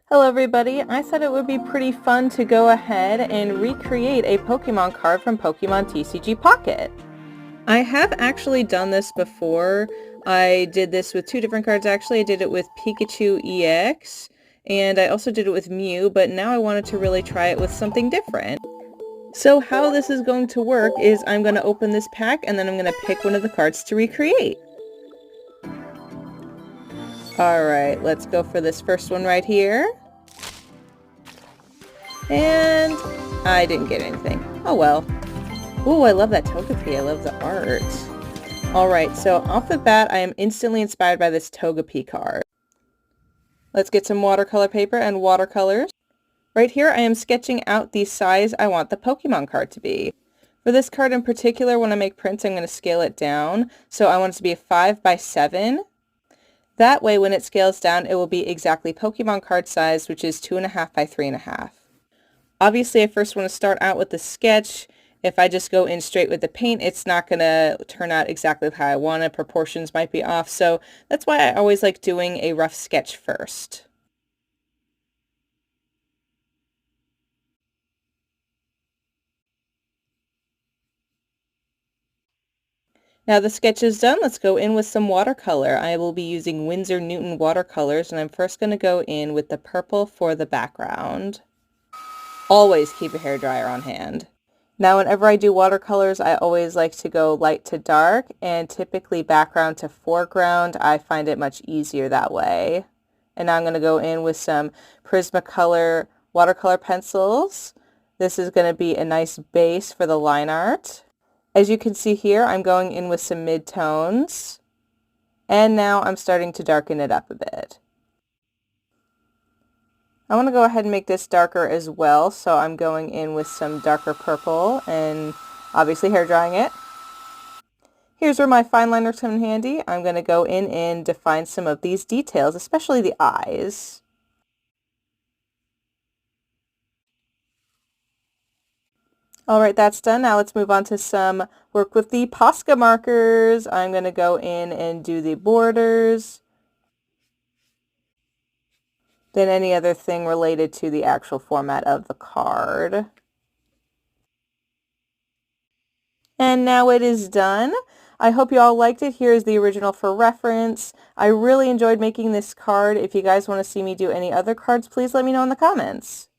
Hello everybody, I thought it would be pretty fun to go ahead and recreate a Pokemon card from Pokemon TCG Pocket. I have actually done this before. I did this with two different cards actually. I did it with Pikachu EX and I also did it with Mew, but now I wanted to really try it with something different. So how this is going to work is I'm going to open this pack and then I'm going to pick one of the cards to recreate. Alright, let's go for this first one right here. And I didn't get anything. Oh well. Ooh, I love that Togepi. I love the art. Alright, so off the bat, I am instantly inspired by this Togepi card. Let's get some watercolor paper and watercolors. Right here, I am sketching out the size I want the Pokemon card to be. For this card in particular, when I make prints, I'm going to scale it down. So I want it to be a 5x7. That way, when it scales down, it will be exactly Pokemon card size, which is 2.5 by 3.5. Obviously, I first want to start out with the sketch. If I just go in straight with the paint, it's not going to turn out exactly how I want it. Proportions might be off, so that's why I always like doing a rough sketch first. Now the sketch is done, let's go in with some watercolor. I will be using Winsor Newton watercolors, and I'm first going to go in with the purple for the background. Always keep a hairdryer on hand. Now whenever I do watercolors, I always like to go light to dark and typically background to foreground. I find it much easier that way. And now I'm going to go in with some Prismacolor watercolor pencils. This is going to be a nice base for the line art. As you can see here, I'm going in with some mid-tones. And now I'm starting to darken it up a bit. I want to go ahead and make this darker as well, so I'm going in with some darker purple and obviously hair drying it. Here's where my fine liners come in handy. I'm going to go in and define some of these details, especially the eyes. Alright, that's done. Now let's move on to some work with the Posca markers. I'm going to go in and do the borders. Then any other thing related to the actual format of the card. And now it is done. I hope you all liked it. Here is the original for reference. I really enjoyed making this card. If you guys want to see me do any other cards, please let me know in the comments.